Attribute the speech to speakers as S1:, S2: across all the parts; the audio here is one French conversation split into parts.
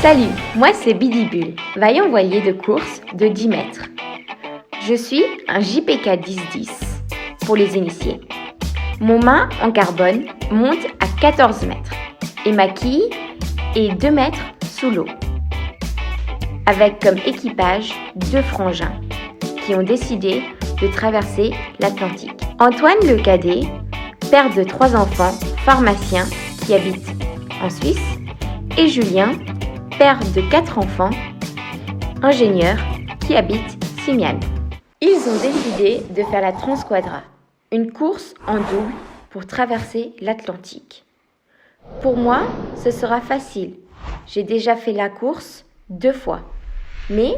S1: Salut, moi c'est Bidibule, vaillant voilier de course de 10 mètres. Je suis un JPK 10-10 pour les initiés. Mon mât en carbone monte à 14 mètres et ma quille est 2 mètres sous l'eau. Avec comme équipage 2 frangins qui ont décidé de traverser l'Atlantique. Antoine le cadet, père de 3 enfants, pharmacien qui habite en Suisse, et Julien, père de 4 enfants, ingénieur qui habite Simiane. Ils ont décidé de faire la Transquadra, une course en double pour traverser l'Atlantique. Pour moi, ce sera facile. J'ai déjà fait la course 2 fois. Mais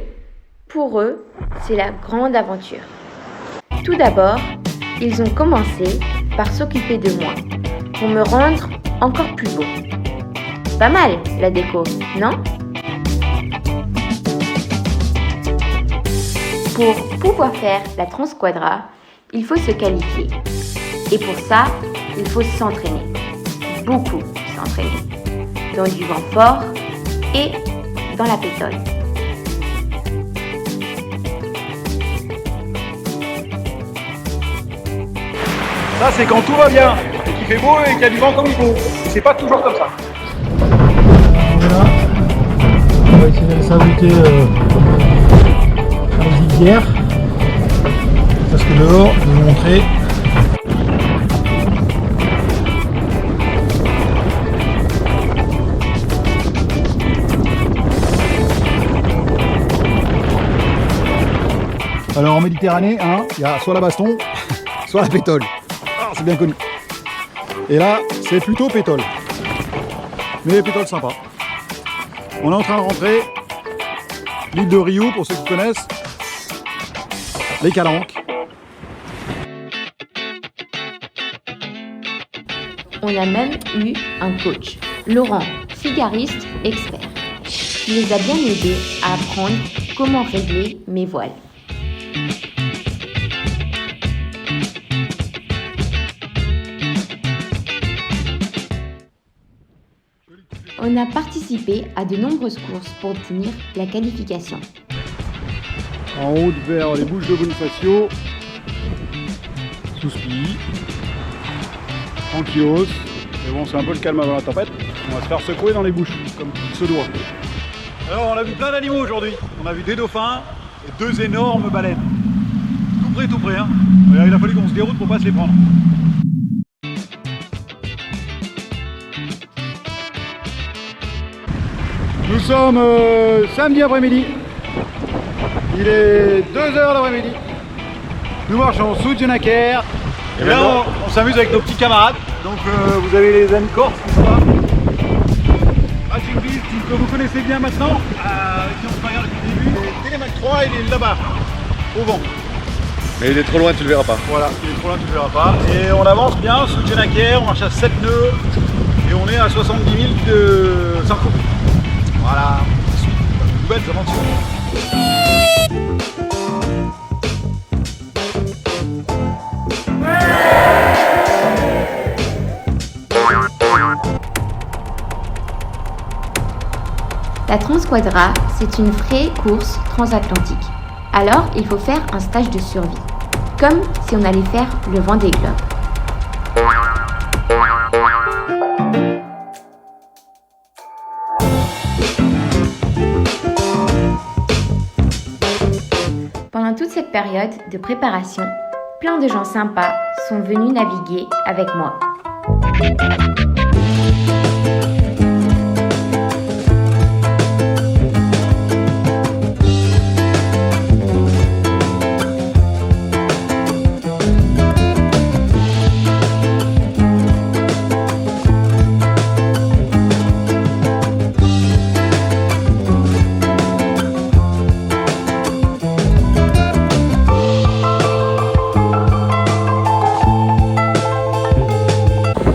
S1: pour eux, c'est la grande aventure. Tout d'abord, ils ont commencé par s'occuper de moi pour me rendre encore plus beau. Pas mal la déco, non ? Pour pouvoir faire la Transquadra, il faut se qualifier. Et pour ça, il faut s'entraîner. Beaucoup s'entraîner. Dans du vent fort et dans la pétole.
S2: Ça, c'est quand tout va bien, et qu'il fait beau et qu'il y a du vent comme il faut. Et c'est pas toujours comme ça.
S3: Voilà. On va essayer de s'inviter aux rivières. Parce que dehors, je vais vous montrer. Alors en Méditerranée, il y a soit la baston, soit la pétole. C'est bien connu. Et là, c'est plutôt pétole. Mais pétole sympa. On est en train de rentrer l'île de Riou, pour ceux qui connaissent, les Calanques.
S1: On a même eu un coach, Laurent, figariste expert, qui les a bien aidés à apprendre comment régler mes voiles. On a participé à de nombreuses courses pour obtenir la qualification.
S3: En route vers les Bouches de Bonifacio, sous Spilly, tranquillos. Mais bon, c'est un peu le calme avant la tempête. On va se faire secouer dans les bouches, comme il se doit.
S2: Alors, on a vu plein d'animaux aujourd'hui. On a vu des dauphins et 2 énormes baleines. Tout près, hein. Il a fallu qu'on se déroute pour pas se les prendre.
S3: Nous sommes samedi après-midi. Il est 2h l'après-midi. Nous marchons sous Dionaker.
S2: Et là, on s'amuse avec nos petits camarades. Donc, vous avez les amis corses qui sont là. Racing Beast, que vous connaissez bien maintenant, qui on se regarde depuis le début. Et Télémac 3, il est là-bas, au vent.
S4: Mais il est trop loin, tu le verras pas.
S2: Voilà, il est trop loin, tu le verras pas. Et on avance bien sous Dionaker, on marche à 7 nœuds. Et on est à 70 000 de Saint-Cloud. Voilà, suite de nouvelles aventures.
S1: La Transquadra, c'est une vraie course transatlantique. Alors, il faut faire un stage de survie, comme si on allait faire le Vendée Globe. Pendant toute cette période de préparation, plein de gens sympas sont venus naviguer avec moi.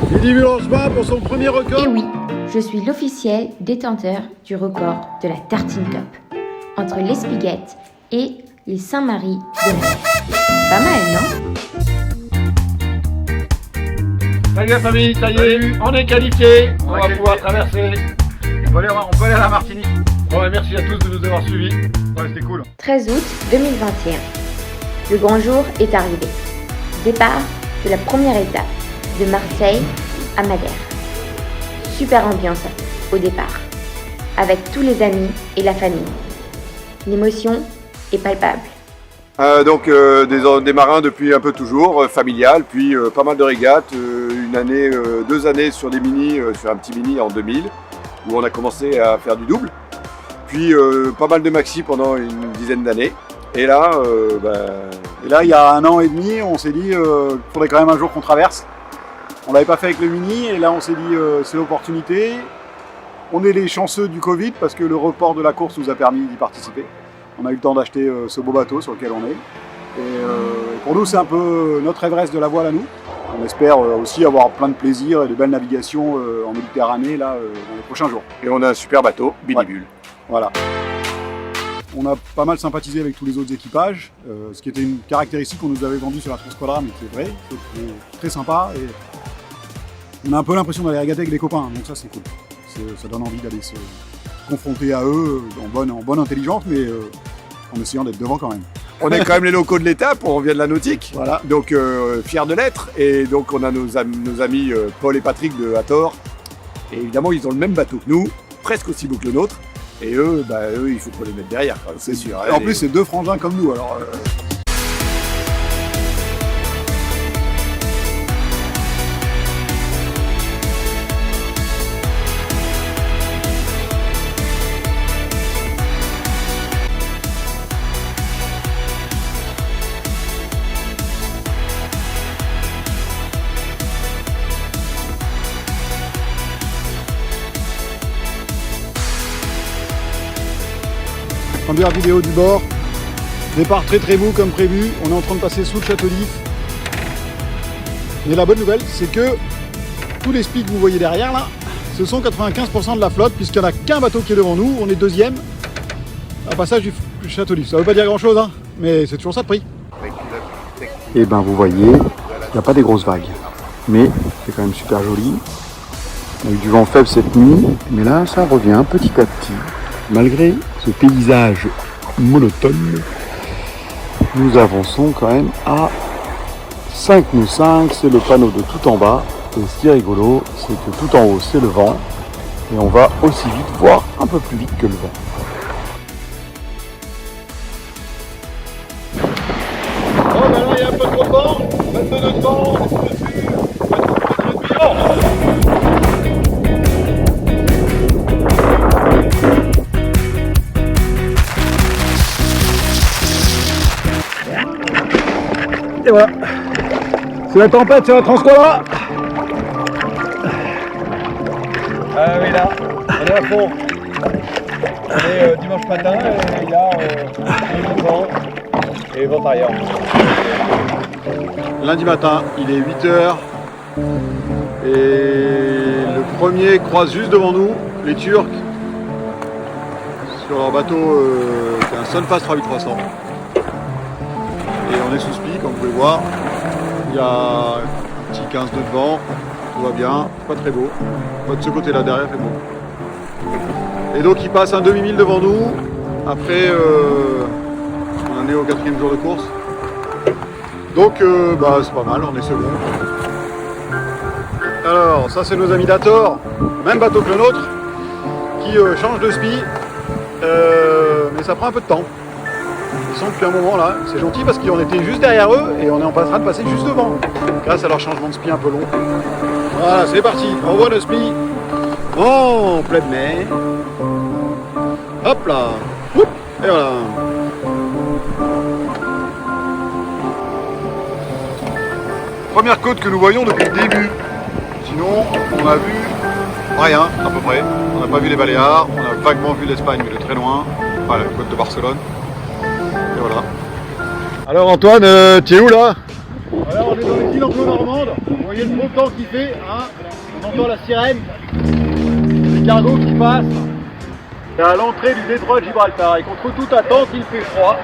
S3: Bidibule en chemin pour son premier record.
S1: Et oui, je suis l'officiel détenteur du record de la Tartine Cup, entre l'Espiguette et les Saint-Marie de la Mer. Pas mal, non ?
S2: Salut la famille, ça y est, on est qualifié, on va pouvoir traverser. On peut aller à la Martinique. Bon, merci à tous de nous avoir suivis. Ouais, c'était cool.
S1: 13 août 2021. Le grand jour est arrivé. Départ de la première étape de Marseille à Madère. Super ambiance au départ, avec tous les amis et la famille. L'émotion est palpable.
S4: Des marins depuis un peu toujours, familial, puis pas mal de régates, une année, 2 années sur des mini, sur un petit mini en 2000, où on a commencé à faire du double, puis pas mal de maxi pendant une dizaine d'années. Et là,
S3: il y a 1 an et demi, on s'est dit qu'il faudrait quand même un jour qu'on traverse. On l'avait pas fait avec le mini, et là on s'est dit c'est l'opportunité. On est les chanceux du Covid parce que le report de la course nous a permis d'y participer. On a eu le temps d'acheter ce beau bateau sur lequel on est. Et pour nous, c'est un peu notre Everest de la voile à nous. On espère aussi avoir plein de plaisir et de belles navigations en Méditerranée là, dans les prochains jours.
S4: et on a un super bateau, Billy Bull.
S3: Voilà. On a pas mal sympathisé avec tous les autres équipages, ce qui était une caractéristique qu'on nous avait vendue sur la Transquadra, mais c'est vrai, c'est très sympa. Et on a un peu l'impression d'aller régater avec des copains, donc ça c'est cool. Ça donne envie d'aller se confronter à eux en bonne intelligence, mais en essayant d'être devant quand même.
S4: On est quand même les locaux de l'étape, on vient de la nautique,
S3: Voilà.
S4: donc fiers de l'être. Et donc on a nos amis Paul et Patrick de Hathor. Et évidemment, ils ont le même bateau que nous, presque aussi beau que le nôtre. Et eux, il faut pas les mettre derrière, quoi, c'est sûr.
S3: Et en plus, c'est 2 frangins comme nous, alors... Première vidéo du bord, départ très beau comme prévu, on est en train de passer sous le château d'If. Mais la bonne nouvelle, c'est que tous les spies que vous voyez derrière là, ce sont 95% de la flotte, puisqu'il n'y en a qu'un bateau qui est devant nous, on est deuxième à passage du château d'If. Ça veut pas dire grand chose, hein, mais c'est toujours ça de prix. Et ben vous voyez, il n'y a pas des grosses vagues, mais c'est quand même super joli. On a eu du vent faible cette nuit, mais là ça revient petit à petit. Malgré ce paysage monotone, nous avançons quand même à 5 nœuds 5, c'est le panneau de tout en bas. Et ce qui est rigolo, c'est que tout en haut c'est le vent, et on va aussi vite, voire un peu plus vite que le vent.
S2: Oh, ben là, il y a un peu trop de vent, un peu de vent,
S3: Et voilà, c'est la tempête, c'est la Transquadra.
S2: Ah oui, là, on est à fond. On est dimanche matin et il y a un vent et vent arrière.
S3: Lundi matin, il est 8h et le premier croise juste devant nous, les Turcs, sur leur bateau qui est un Sunfast 3300. Et on est sous spi, comme vous pouvez voir. Il y a un petit 15 nœuds de vent, tout va bien, pas très beau. Pas de ce côté-là derrière, c'est beau. Et donc il passe un demi-mille devant nous. Après, on en est au 4e jour de course. Donc c'est pas mal, on est second. Alors ça c'est nos amis d'Hathor, même bateau que le nôtre, qui changent de spi, mais ça prend un peu de temps. Ils sont depuis un moment là, c'est gentil parce qu'on était juste derrière eux et on est en train de passer juste devant, grâce à leur changement de spi un peu long. Voilà, c'est parti, on voit le spi en pleine mer. Hop là, oup, et voilà. Première côte que nous voyons depuis le début. Sinon, on a vu rien à peu près. On n'a pas vu les Baléares, on a vaguement vu l'Espagne, mais de très loin. Enfin, la côte de Barcelone. Et voilà. Alors Antoine, tu es où là? Alors on est dans les îles anglo-normandes. Vous voyez le beau temps qu'il fait, hein. On entend la sirène, les cargos qui passent. C'est à l'entrée du détroit de Gibraltar. Et contre toute attente, il fait froid.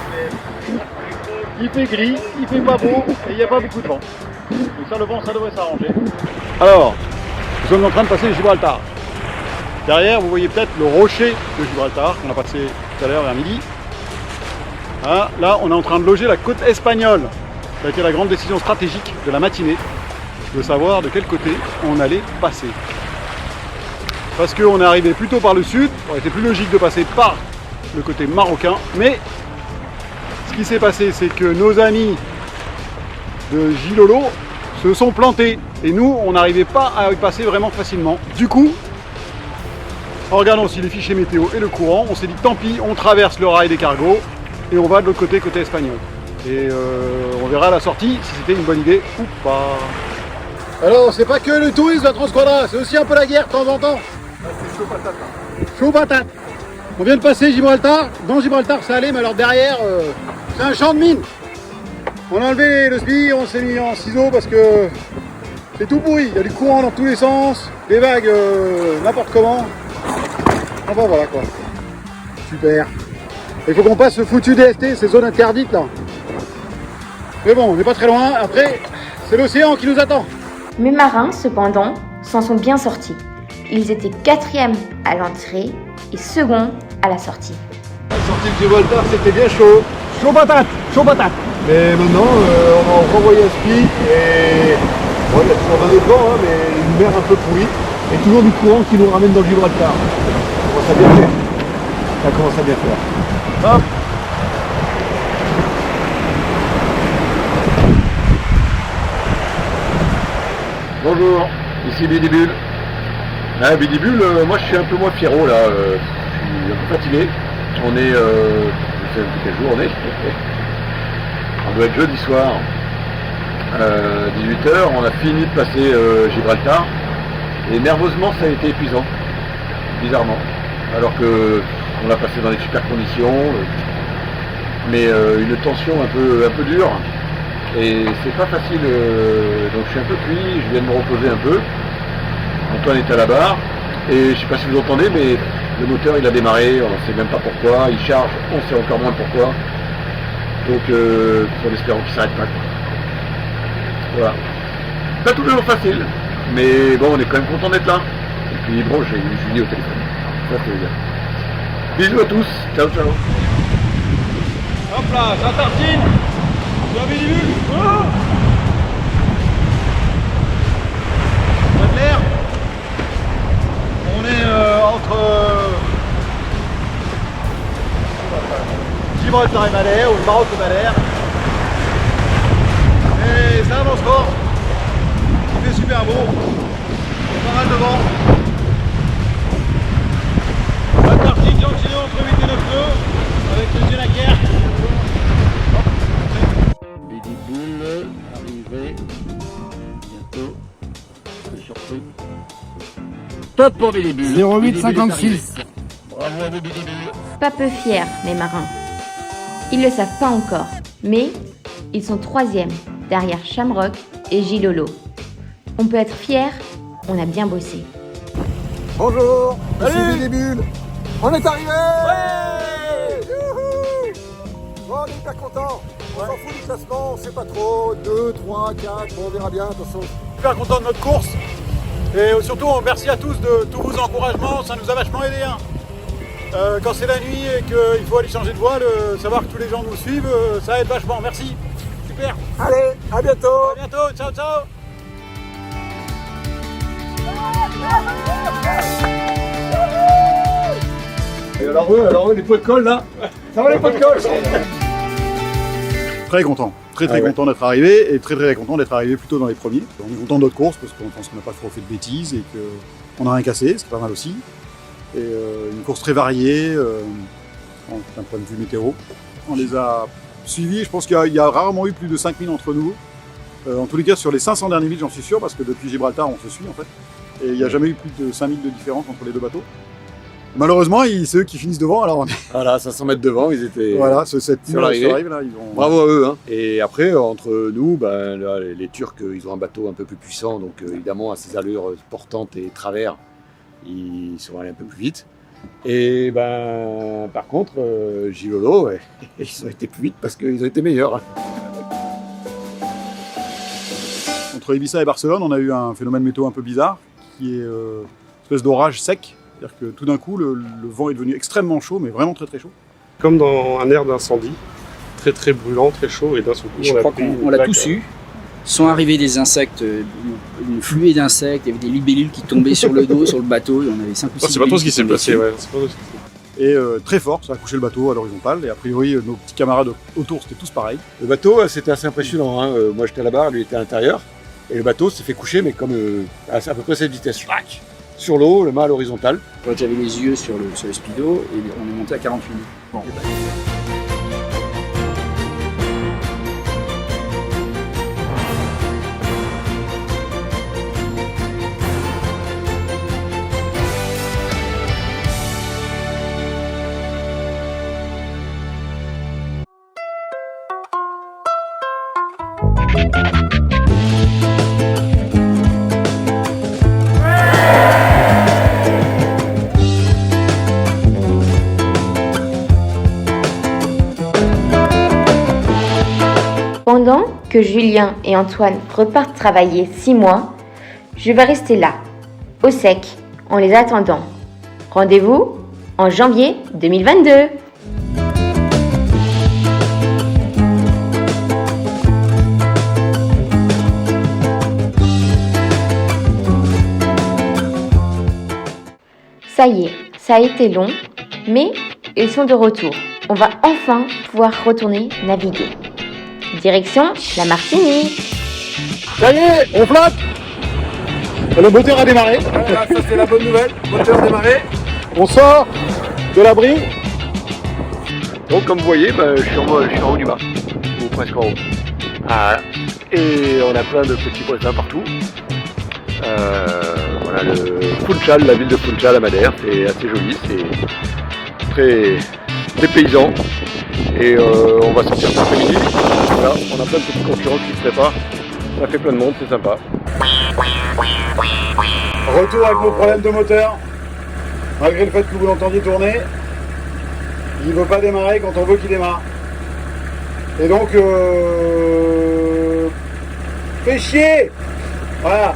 S3: Il fait gris, il fait pas beau et il n'y a pas beaucoup de vent. Donc ça, le vent, ça devrait s'arranger. Alors, nous sommes en train de passer Gibraltar.
S2: Derrière, vous voyez peut-être le rocher de Gibraltar qu'on a passé tout à l'heure vers midi. Ah, là, on est en train de loger la côte espagnole. Ça a été la grande décision stratégique de la matinée, de savoir de quel côté on allait passer. Parce qu'on est arrivé plutôt par le sud, ça aurait été plus logique de passer par le côté marocain, mais ce qui s'est passé, c'est que nos amis de Gilolo se sont plantés, et nous, on n'arrivait pas à y passer vraiment facilement. Du coup, en regardant aussi les fichiers météo et le courant, on s'est dit tant pis, on traverse le rail des cargos, et on va de l'autre côté, côté espagnol. Et on verra à la sortie si c'était une bonne idée ou pas.
S3: Alors, c'est pas que le tourisme, la Transquadra, c'est aussi un peu la guerre de temps en temps.
S2: C'est chaud patate là.
S3: Chaud patate. On vient de passer Gibraltar. Dans Gibraltar, ça allait, mais alors derrière, c'est un champ de mine. On a enlevé le sbire, on s'est mis en ciseaux parce que c'est tout pourri. Il y a du courant dans tous les sens, des vagues n'importe comment. Enfin voilà quoi. Super. Il faut qu'on passe ce foutu DST, ces zones interdites là. Mais bon, on n'est pas très loin. Après, c'est l'océan qui nous attend.
S1: Mes marins, cependant, s'en sont bien sortis. Ils étaient 4e à l'entrée et 2e à la sortie.
S2: La sortie de Gibraltar, c'était bien chaud. Chaud patate, chaud patate.
S4: Mais maintenant, on va renvoyer un speed et bon, il y a toujours 20 de vent, hein, mais une mer un peu pourrie et toujours du courant qui nous ramène dans le Gibraltar. Ça commence à bien faire. Ça commence à bien faire.
S2: Hop.
S4: Bonjour, ici Bidibule. Ah, Bidibule, moi je suis un peu moins fiero là, je suis un peu fatigué. On est, je sais quel jour on est. On doit être jeudi soir, 18 h, on a fini de passer Gibraltar. Et nerveusement ça a été épuisant, bizarrement. Alors que on l'a passé dans des super conditions, mais une tension un peu dure. Et c'est pas facile, donc je suis un peu cuit, je viens de me reposer un peu. Antoine est à la barre, et je sais pas si vous entendez, mais le moteur il a démarré, on ne sait même pas pourquoi, il charge, on sait encore moins pourquoi. Donc en espérant qu'il s'arrête pas. Voilà. Pas toujours facile, mais bon, on est quand même content d'être là. Et puis bon, j'ai eu Julie au téléphone, ça c'est bien. Bisous à tous, ciao ciao.
S2: Hop là, ça tartine. Bien Bidibule. Oh, pas de l'air. On est entre Gibraltar et Madère, ou le Maroc et Madère. Et ça avance fort. Il fait super beau. Pas mal de vent. L'Antarctique, l'Antilles entre 8 et 9 nœuds, avec le Genaker.
S5: Bidibule, arrivé, bientôt, surpris. Top pour Bidibule.
S3: 0856.
S5: Bravo à vous Bidibule.
S1: Pas peu fiers, mes marins. Ils le savent pas encore, mais ils sont 3e derrière Shamrock et Gilolo. On peut être fier, on a bien bossé.
S3: Bonjour,
S2: Salut.
S3: ici Bidibule. On est arrivé. Bon, on est hyper content. On s'en fout du classement, on sait pas trop. 2, 3, 4, bon, on verra bien, de toute façon.
S2: Super content de notre course. Et surtout, merci à tous de tous vos encouragements, ça nous a vachement aidé. Hein. Quand c'est la nuit et qu'il faut aller changer de voile, savoir que tous les gens nous suivent, ça aide vachement. Merci. Super.
S3: Allez, à bientôt.
S2: À bientôt. Ciao, ciao.
S4: Et alors eux, les pots de colle là. Ça va les pots de colle?
S2: Très content, très content d'être arrivé et très content d'être arrivé plutôt dans les premiers. On est content de notre course parce qu'on pense qu'on n'a pas trop fait de bêtises et qu'on n'a rien cassé, c'est pas mal aussi. Et une course très variée d'un point de vue météo. On les a suivis, je pense qu'il y a rarement eu plus de 5000 entre nous. En tous les cas sur les 500 derniers milles j'en suis sûr parce que depuis Gibraltar on se suit en fait. Et il n'y a jamais eu plus de 5000 de différence entre les deux bateaux. Malheureusement, c'est eux qui finissent devant, alors on est...
S4: Voilà, 500 mètres devant, ils étaient
S2: Voilà, cette
S4: sur l'arrivée.
S2: là, ils ont...
S4: Bravo à eux. Hein. Et après, entre nous, ben, là, les Turcs, ils ont un bateau un peu plus puissant, donc évidemment, à ces allures portantes et travers, ils sont allés un peu plus vite. Et ben, par contre, Gilolo, ils ont été plus vite parce qu'ils ont été meilleurs. Hein.
S2: Entre Ibiza et Barcelone, on a eu un phénomène météo un peu bizarre, qui est une espèce d'orage sec,
S3: C'est-à-dire que tout d'un coup, le vent est devenu extrêmement chaud, mais vraiment très très chaud.
S6: Comme dans un air d'incendie, très très brûlant, très chaud, et d'un seul coup,
S7: Je crois qu'on l'a tous eu. Sont arrivés des insectes, une fluée d'insectes, il y avait des libellules qui tombaient sur le dos, sur le bateau, et on avait 5 ou 6
S6: c'est pas trop ce qui s'est passé, ouais. C'est pas trop ce qui s'est passé.
S3: Et très fort, ça a couché le bateau à l'horizontale, et a priori, nos petits camarades autour, c'était tous pareil.
S4: Le bateau, c'était assez impressionnant. Hein. Moi, j'étais à la barre, lui était à l'intérieur. Et le bateau s'est fait coucher, mais comme à peu près cette vitesse. Sur l'eau, le mât à l'horizontale.
S7: Quand j'avais les yeux sur le speedo, et on est monté à 48 000. Bon.
S1: Pendant que Julien et Antoine repartent travailler 6 mois, je vais rester là, au sec, en les attendant. Rendez-vous en janvier 2022. Ça y est, ça a été long, mais ils sont de retour. On va enfin pouvoir retourner naviguer. Direction la Martinique.
S3: Ça y est, on flotte. Le moteur a démarré.
S4: Voilà, ça c'est la bonne nouvelle, moteur démarré.
S3: On sort de l'abri.
S4: Donc comme vous voyez, je suis en haut du mât, ou presque en haut. Voilà. Et on a plein de petits poissons partout. Voilà le Funchal, la ville de Funchal à Madère, c'est assez joli, c'est très dépaysant. Et on va sortir cet après-midi. Voilà, on a plein de petits concurrents qui se préparent. Ça fait plein de monde, c'est sympa.
S3: Retour avec nos problèmes de moteur. Malgré le fait que vous l'entendiez tourner, il ne veut pas démarrer quand on veut qu'il démarre. Et donc, fait chier. Voilà.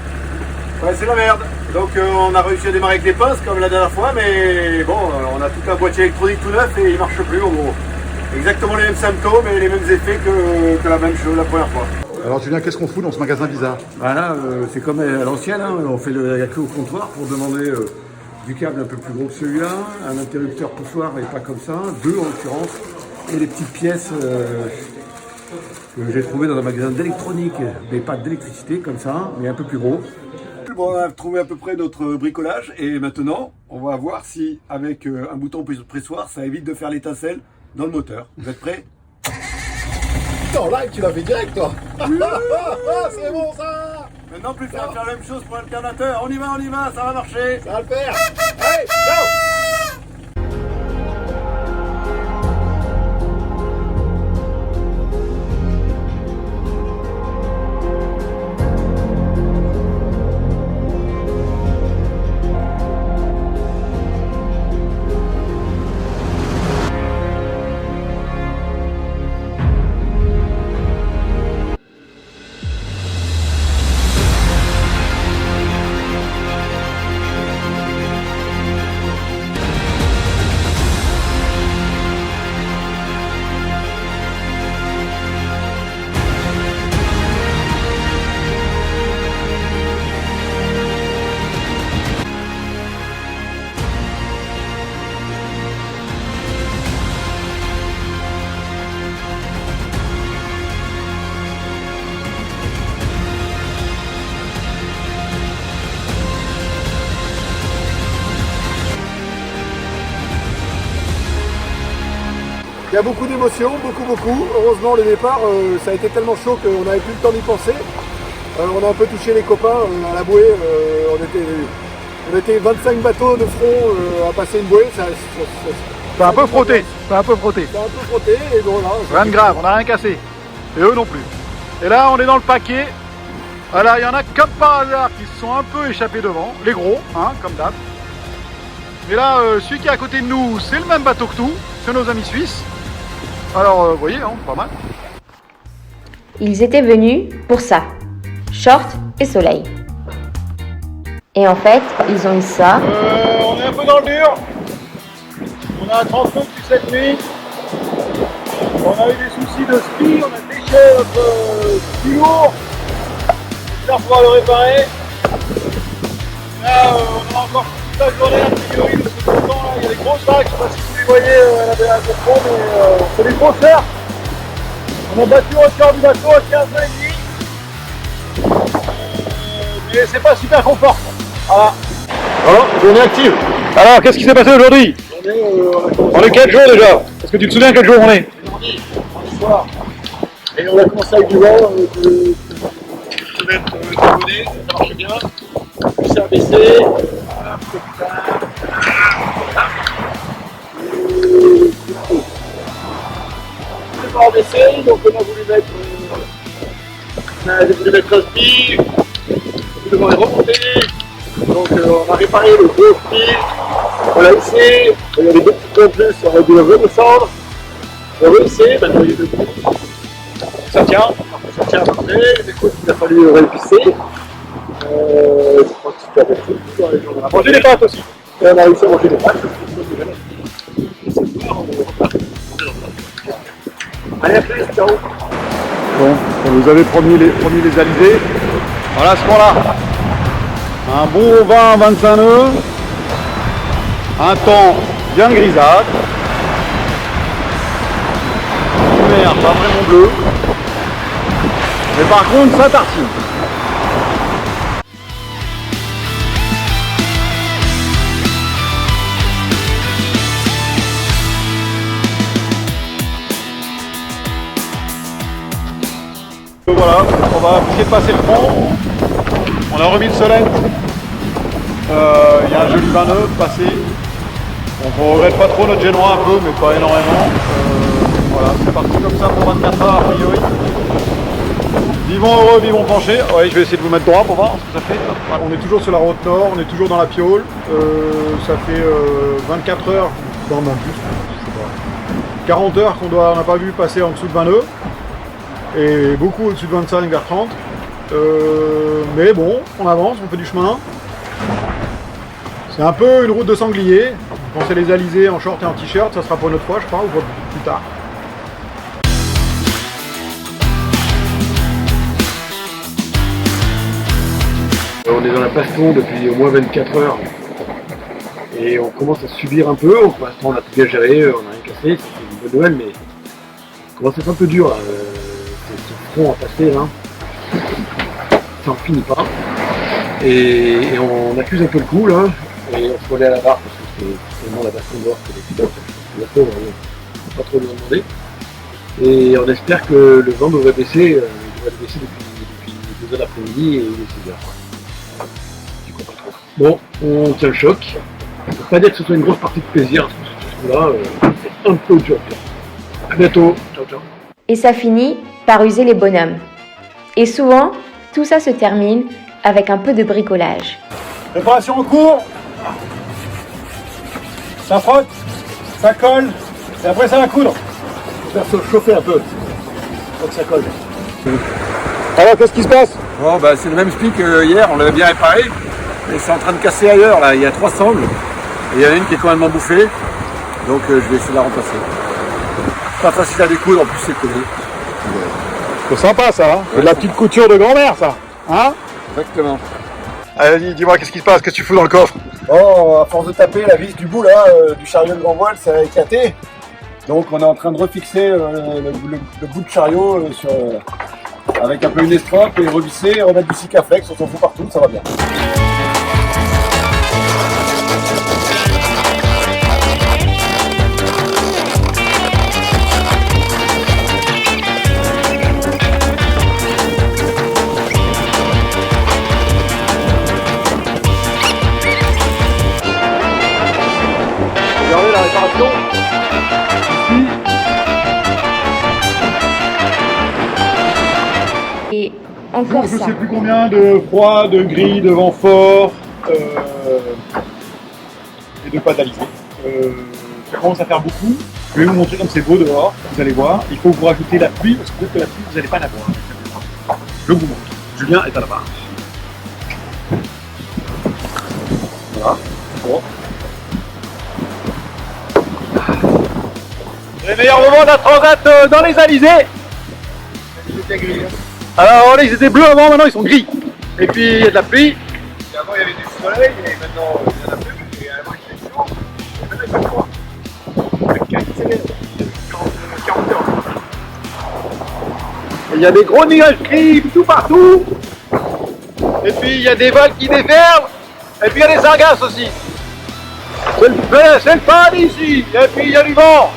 S4: Ouais, c'est la merde. Donc on a réussi à démarrer avec les pinces comme la dernière fois, mais bon, on a tout un boîtier électronique tout neuf et il marche plus en gros. Exactement les mêmes symptômes et les mêmes effets que la même chose la première fois.
S3: Alors Julien, qu'est-ce qu'on fout dans ce magasin bizarre?
S8: Voilà, c'est comme à l'ancienne, hein. On fait il n'y a que au comptoir pour demander du câble un peu plus gros que celui-là, un interrupteur poussoir et pas comme ça, 2 en l'occurrence, et les petites pièces que j'ai trouvées dans un magasin d'électronique, mais pas d'électricité comme ça, mais un peu plus gros.
S4: Bon, on a trouvé à peu près notre bricolage et maintenant on va voir si avec un bouton pressoir ça évite de faire l'étincelle dans le moteur. Vous êtes prêts?
S3: Putain, là, tu l'as fait direct, toi. C'est bon, ça.
S4: Maintenant, plus faire la même chose pour l'alternateur. On y va, ça va marcher.
S3: Ça va le faire. Allez, ciao. Il y a beaucoup d'émotions, beaucoup. Heureusement, le départ, ça a été tellement chaud qu'on n'avait plus le temps d'y penser. On a un peu touché les copains à la bouée. On était 25 bateaux de front à passer une bouée.
S2: C'est un peu frotté.
S3: C'est un peu frotté, et bon là...
S2: Rien de grave, on n'a rien cassé. Et eux non plus. Et là, on est dans le paquet. Voilà, il y en a comme par hasard qui se sont un peu échappés devant. Les gros, hein, comme d'hab. Mais là, celui qui est à côté de nous, c'est le même bateau que nous. C'est nos amis suisses. Alors, vous voyez, hein, pas mal.
S1: Ils étaient venus pour ça, short et soleil. Et en fait, ils ont eu ça.
S2: On est un peu dans le dur. On a un transfert depuis cette nuit. On a eu des soucis de ski, on a déchiré notre ski lourd. J'espère pouvoir le réparer. Là, on a encore toute la journée a priori de ce temps là. Il y a des grosses vagues, je ne sais pas si vous les voyez à la GoPro, mais c'est des gros surfs. On a battu le record du bateau à 15 nœuds et demi. Mais c'est pas super confort. Voilà.
S3: Alors, journée active. Alors, qu'est-ce qui s'est passé aujourd'hui? On est quel jour déjà? Est-ce que tu te souviens quel jour on est?
S2: Mardi soir. Et on a commencé avec du vent, de se mettre bonnet, ça marche bien. Puis ça a baissé. Voilà, c'est pas baissé, donc on a voulu mettre un spi. Le vent est remonté. Donc on a réparé le gros spi. On l'a hissé. Il y avait deux petits points en plus, on a dû le redescendre. On va essayer, maintenant il est debout. Ça tient à peu près. Les côtes, il a fallu réépisser. Je crois que c'était avec tout. On a mangé des pâtes aussi. Et on a réussi à manger des pâtes. Allez, à plus, ciao.
S3: Bon, on vous avait promis les alizés. Voilà ce qu'on a. Un bon 20-25 nœuds. Un temps bien grisâtre. Mer pas vraiment bleu. Mais par contre, ça tartine. Voilà, on va essayer de passer le front. On a remis le solent. Il y a un joli 20 nœuds passé. Donc on regrette pas trop notre génois un peu, mais pas énormément. Voilà, c'est parti comme ça pour 24 heures a priori. Vivons heureux, vivons penchés. Ouais, je vais essayer de vous mettre droit pour voir ce que ça fait. On est toujours sur la route nord, on est toujours dans la Piaule. Ça fait 24 heures, non même plus, je sais pas, 40 heures on n'a pas vu passer en dessous de 20 nœuds. Et beaucoup au-dessus de 25 vers 30. Mais bon, on avance, on fait du chemin. C'est un peu une route de sanglier. On pensait les alizés en short et en t-shirt, ça sera pour une autre fois je crois, ou pour plus tard.
S8: On est dans la baston depuis au moins 24 heures. Et on commence à subir un peu. Pour l'instant, on a tout bien géré, on n'a rien cassé, c'est une bonne nouvelle, mais ça commence à être un peu dur. Là. Ce front à passer, là. Ça n'en finit pas. Et on accuse un peu le coup, là. Et on se relaie à la barre parce que c'est vraiment la baston dehors que les pilotes, la pauvre, on ne peut pas trop lui en demander. Et on espère que le vent devrait baisser, depuis 2 heures d'après-midi et il est 6 heures. Je comprends pas trop. Bon, on tient le choc. On ne peut pas dire que ce soit une grosse partie de plaisir, ce coup-là, c'est un peu dur. A bientôt, ciao ciao.
S1: Et ça finit par user les bonhommes. Et souvent, tout ça se termine avec un peu de bricolage.
S2: Préparation en cours. Ça frotte, ça colle, et après ça va coudre.
S8: Faire se chauffer un peu, pour que ça colle.
S3: Alors qu'est-ce qui se passe?
S8: Bon, bah, c'est le même spi que hier, on l'avait bien réparé, mais c'est en train de casser ailleurs, là. Il y a 3 sangles, et il y en a une qui est complètement bouffée, donc je vais essayer de la remplacer. Pas facile à découdre, en plus c'est collé.
S3: C'est sympa ça, hein, c'est de la petite couture de grand-mère ça, hein?
S8: Exactement.
S3: Allez, dis-moi, qu'est-ce qui se passe? Qu'est-ce que tu fous dans le coffre?
S2: Bon, à force de taper, la vis du bout là, du chariot de grand voile, ça a éclaté. Donc on est en train de refixer le bout de chariot avec un peu une estrope et revisser, remettre du Sikaflex, on s'en fout partout, ça va bien. Regardez la réparation.
S1: Et encore
S3: Je
S1: ça.
S3: sais plus combien de froid, de gris, de vent fort et de pâte alizée. Ça commence à faire beaucoup. Je vais vous montrer comme c'est beau dehors, vous allez voir. Il faut vous rajouter la pluie parce que peut-être que la pluie vous n'allez pas la voir. Je vous montre. Julien est à la barre. Voilà, bon.
S2: Les meilleurs moments de la transat dans les alizés. Alors là ils étaient bleus avant, maintenant ils sont gris. Et puis il y a de la pluie.
S4: Et avant il y avait du soleil et maintenant il y en a plus. Et avant il fait chaud. Et maintenant il fait froid.
S2: Il y a des gros nuages gris tout partout. Et puis il y a des vols qui déferlent. Et puis il y a des sargasses aussi. C'est le paradis ici. Et puis il y a du vent.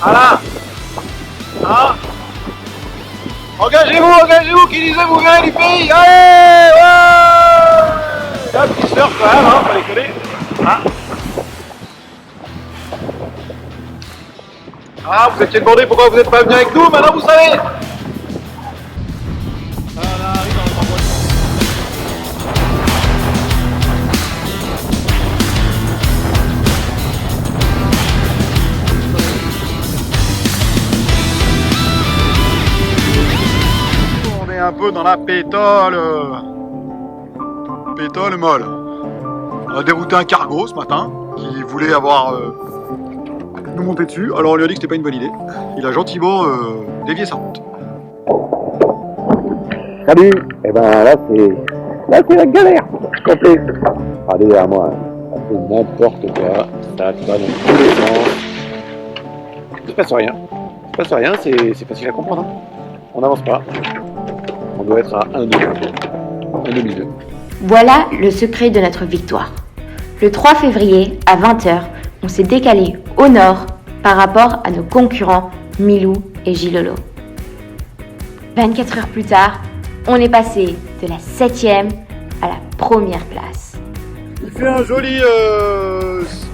S2: Voilà. Ah. Engagez-vous, qui disait vous venez du pays. Allez, ouais. Il y a un petit surf quand même, hein, pas déconner. Ah. Ah, vous étiez demandé pourquoi vous n'êtes pas venu avec nous, maintenant vous savez. On est un peu dans la pétole molle. On a dérouté un cargo ce matin qui voulait nous monter dessus. Alors on lui a dit que c'était pas une bonne idée. Il a gentiment dévié sa route.
S5: Salut. Et ben là c'est la galère complète. Allez derrière moi, ça fait n'importe quoi, ça va dans tous les sens. Il se passe rien, c'est facile à comprendre. Hein. On n'avance pas. On doit être à 1,2.
S1: Voilà le secret de notre victoire. Le 3 février, à 20h, on s'est décalé au nord par rapport à nos concurrents Milou et Gilolo. 24 heures plus tard, on est passé de la 7e à la première place.
S2: Il fait un joli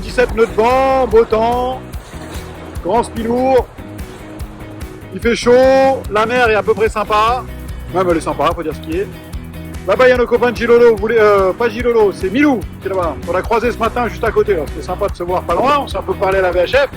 S2: 17 nœuds de vent, beau temps, grand spilour. Il fait chaud, la mer est à peu près sympa. Même elle est sympa, faut dire ce qui est. Là-bas il y a nos copains de Gilolo, pas Gilolo, c'est Milou qui est là-bas. On l'a croisé ce matin juste à côté, c'était sympa de se voir pas loin, on s'est un peu parlé à la VHF.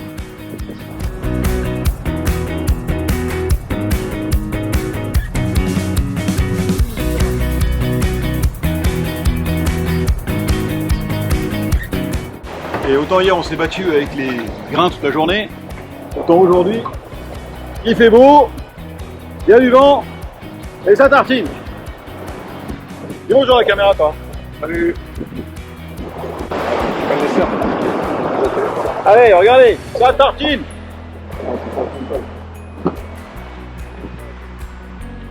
S2: Et autant hier on s'est battu avec les grains toute la journée, autant aujourd'hui il fait beau, il y a du vent et ça tartine. Dis bonjour à la caméra toi. Salut. Allez, regardez, ça tartine.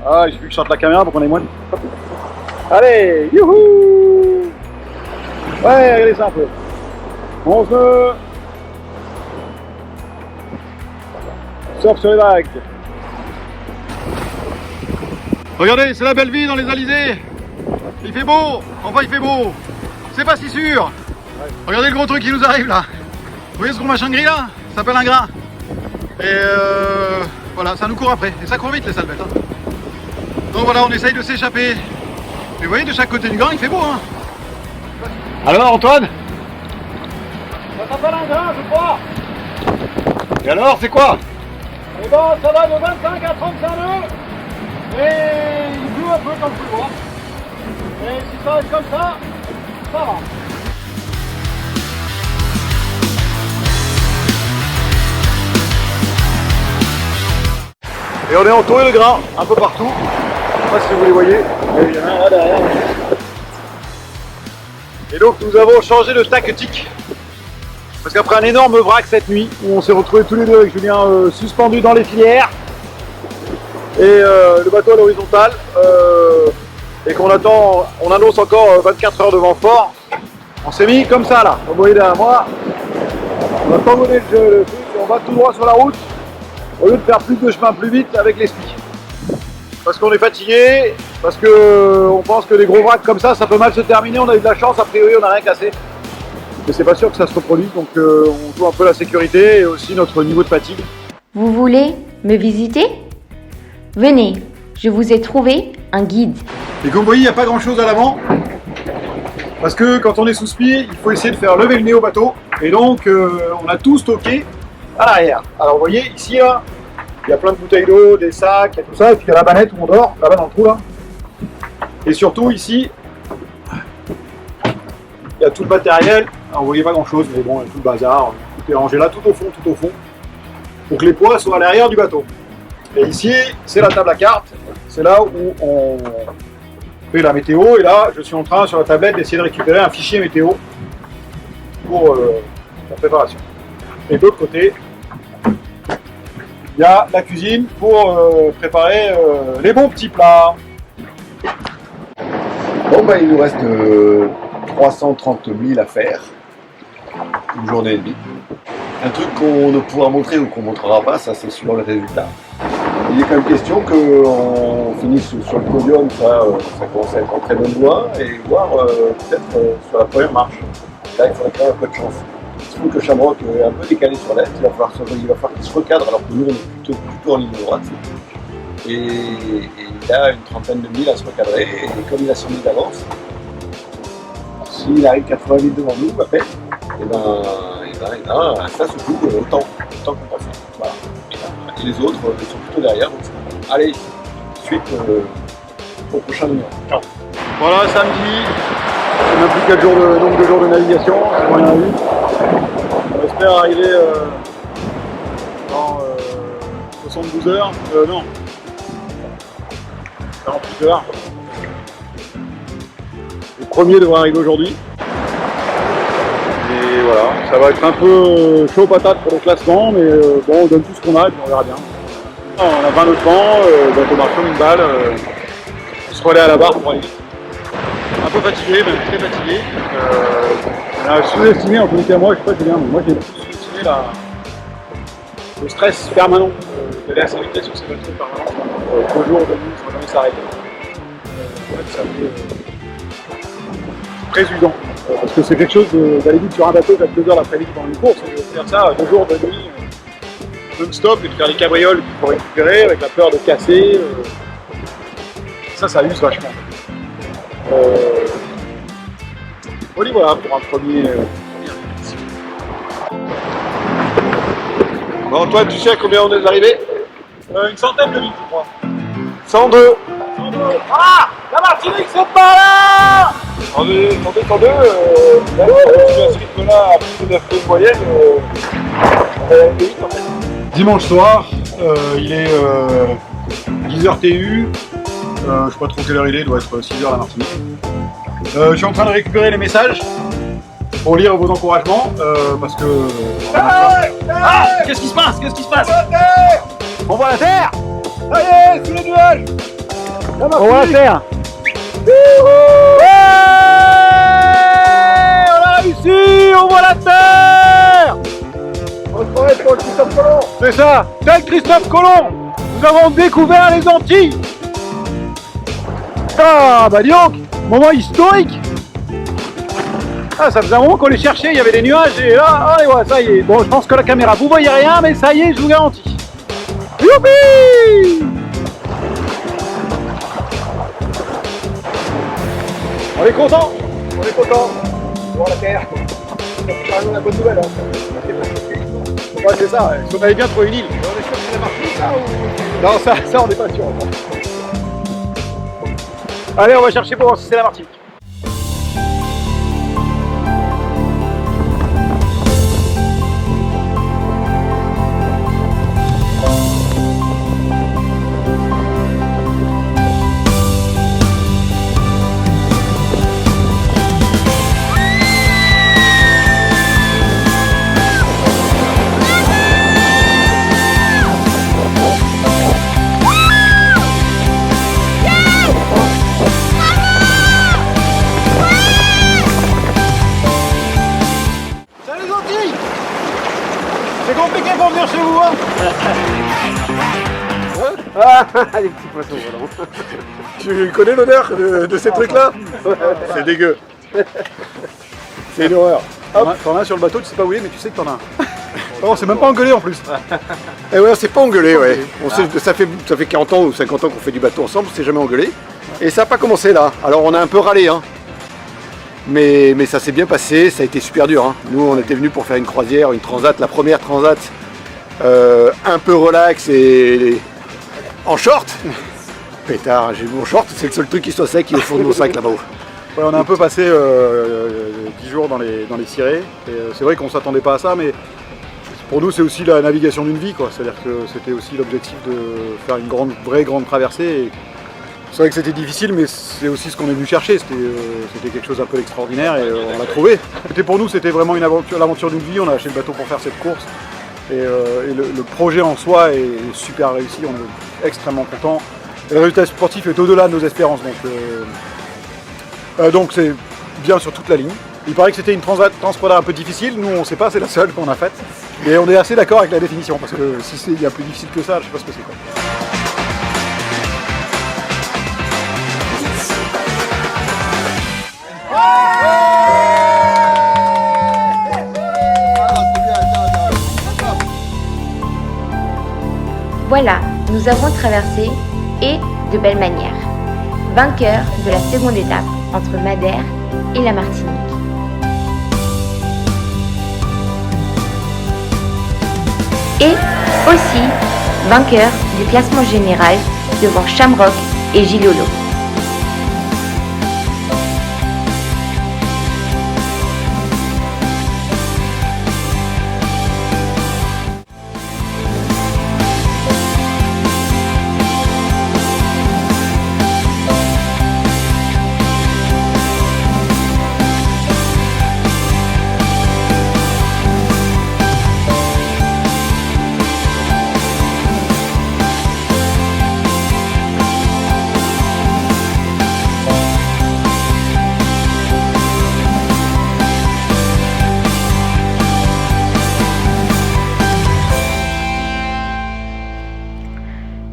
S2: Ah, il suffit que je sorte la caméra pour qu'on ait moins de... Allez, youhou. Ouais, regardez ça un peu. 11 nœuds. Surf sur les vagues. Regardez, c'est la belle vie dans les alizés. Il fait beau, enfin il fait beau. C'est pas si sûr. Regardez le gros truc qui nous arrive là. Vous voyez ce gros machin gris là? Ça s'appelle un grain. Et voilà, ça nous court après. Et ça court vite les salvettes. Hein. Donc voilà, on essaye de s'échapper. Et vous voyez, de chaque côté du grain, il fait beau. Hein. Alors Antoine? Ça s'appelle un grain, je crois. Et alors, c'est quoi? Eh ben, ça va de 25 à 35 nœuds. Et il joue un peu comme vous le voyez. Et si ça reste comme ça va. Et on est entouré de grains, un peu partout. Je sais pas si vous les voyez, mais il y en a un là derrière. Et donc nous avons changé de tactique. Parce qu'après un énorme vrac cette nuit, où on s'est retrouvés tous les deux avec Julien suspendus dans les filières, et le bateau à l'horizontale, et qu'on attend, on annonce encore 24 heures de vent fort, on s'est mis comme ça là, vous voyez derrière moi, on va tamponner le truc, et on va tout droit sur la route, au lieu de faire plus de chemin plus vite avec les skis. Parce qu'on est fatigué, parce qu'on pense que les gros vracs comme ça peut mal se terminer, on a eu de la chance, a priori on n'a rien cassé. Mais c'est pas sûr que ça se reproduise, donc on joue un peu la sécurité et aussi notre niveau de fatigue.
S1: Vous voulez me visiter? Venez, je vous ai trouvé un guide.
S2: Et comme vous voyez, il n'y a pas grand chose à l'avant. Parce que quand on est sous spi, il faut essayer de faire lever le nez au bateau. Et donc on a tout stocké à l'arrière. Alors vous voyez, ici là, il y a plein de bouteilles d'eau, des sacs, et tout ça. Et puis il y a la banette où on dort, là-bas dans le trou là. Et surtout ici, il y a tout le matériel
S3: Alors, vous voyez pas grand chose, mais bon, tout le bazar, tout est rangé là, tout au fond, pour que les poids soient à l'arrière du bateau. Et ici, c'est la table à cartes, c'est là où on fait la météo, et là, je suis en train, sur la tablette, d'essayer de récupérer un fichier météo pour la préparation. Et de l'autre côté, il y a la cuisine pour préparer les bons petits plats.
S4: Bon, bah, il nous reste 330 000 à faire. Une journée et demie. Un truc qu'on ne pourra montrer ou qu'on ne montrera pas, ça c'est suivant les résultats. Il est quand même question qu'on finisse sur le podium, ça commence à être en très bonne voie, et voir peut-être sur la première marche. Là, il faudrait quand même un peu de chance. Il se trouve que Shamrock est un peu décalé sur l'est, il va falloir qu'il se recadre alors que nous on est plutôt en ligne droite. Et il a une trentaine de milles à se recadrer, et comme il a 100 000 d'avance, s'il arrive 80 000 devant nous, à peine, et ben, ça se joue autant qu'on pense. Voilà. Et les autres sont plutôt derrière. Donc allez, suite au prochain numéro. Ciao.
S3: Voilà, samedi, on n'a plus 4 jours nombre de jours de navigation, c'est rien à vue. On espère arriver dans 72 heures, non, 48 heures. Le premier devrait arriver aujourd'hui. Et voilà, ça va être un peu chaud patate pour le classement, mais bon, on donne tout ce qu'on a et puis on verra bien. On a 20 nœuds de vent, le bateau marche comme une balle, on se relaie à la barre pour aller vite. Un peu fatigué, même très fatigué. On a sous-estimé, en tout cas moi, je sais pas très bien, mais moi j'ai sous-estimé le stress permanent. D'aller à sa vitesse sur ces bateaux permanents, 2 jours, 2 nuits, sans jamais s'arrêter. En fait, ça fait très usant. Parce que c'est quelque chose d'aller vite sur un bateau, faire 2 heures l'après-midi pendant une course, et de faire ça 2 jours, 2 nuits, non-stop, et de faire les cabrioles qu'il faut récupérer avec la peur de casser. Ça use vachement. Voilà pour un premier exercice.
S4: Bon, Antoine, tu sais à combien on est arrivé?
S3: Une centaine de litres, je crois.
S4: 102.
S3: 102. Ah, la Martinique, c'est pas là.
S4: 102, là, on continue à ce rythme-là, à plus de 9 de moyenne, on va aller vite en fait.
S3: Dimanche soir, il est 10h TU. Je sais pas trop quelle heure il doit être 6h la Martinique. Je suis en train de récupérer les messages pour lire vos encouragements parce que. Qu'est-ce qui se passe? On voit la terre! Ça y est, sous les nuages! On voit la terre! Ouais, on a réussi! On voit la terre!
S4: On se croirait pour le Christophe Colomb.
S3: C'est ça! Tel Christophe Colomb! Nous avons découvert les Antilles! Ah, bah dis donc! Moment historique! Ah, ça faisait un moment qu'on les cherchait, il y avait des nuages et là, allez, ouais, ça y est. Bon, je pense que la caméra, vous voyez rien, mais ça y est, je vous garantis. Youpi! On est content.
S4: On voit la terre. C'est quand même la bonne nouvelle.
S3: Ouais, c'est ça, si on avait bien trouvé une île.
S4: On est sûr que c'est la Martinique, ça ou...
S3: Non, ça on n'est pas sûr. Allez, on va chercher pour voir si c'est la Martinique. C'est compliqué pour venir chez vous, hein?
S4: Ah, les petits poissons volants. Tu connais l'odeur de ces trucs-là? C'est dégueu.
S3: C'est une horreur. T'en as un sur le bateau, tu sais pas où il est, mais tu sais que t'en as un. Oh, c'est même pas engueulé en plus.
S4: Et ouais, c'est pas engueulé, ouais. On sait, ça fait 40 ans ou 50 ans qu'on fait du bateau ensemble, c'est jamais engueulé. Et ça n'a pas commencé là. Alors on a un peu râlé, hein. Mais ça s'est bien passé, ça a été super dur, hein. Nous on était venus pour faire une croisière, une transat, la première transat un peu relax et en short. Pétard, j'ai mon short, c'est le seul truc qui soit sec qui est au fond de mon sac là-bas.
S2: Ouais, on a un peu passé 10 jours dans les cirés. C'est vrai qu'on ne s'attendait pas à ça, mais pour nous c'est aussi la navigation d'une vie, quoi. C'est-à-dire que c'était aussi l'objectif de faire une vraie grande traversée. Et c'est vrai que c'était difficile, mais c'est aussi ce qu'on est venu chercher. C'était quelque chose d'un peu extraordinaire et on l'a trouvé. Pour nous c'était vraiment l'aventure d'une vie. On a acheté le bateau pour faire cette course. Et le projet en soi est super réussi, on est extrêmement contents. Le résultat sportif est au-delà de nos espérances, donc c'est bien sur toute la ligne. Il paraît que c'était une transquadra un peu difficile, nous on ne sait pas, c'est la seule qu'on a faite. Et on est assez d'accord avec la définition, parce que si il y a plus difficile que ça, je ne sais pas ce que c'est, quoi.
S1: Voilà, nous avons traversé et de belle manière. Vainqueur de la seconde étape entre Madère et la Martinique. Et aussi vainqueur du classement général devant Shamrock et Gilolo.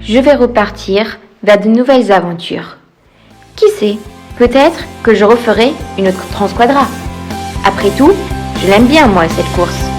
S1: Je vais repartir vers de nouvelles aventures. Qui sait, peut-être que je referai une autre transquadra. Après tout, je l'aime bien moi cette course.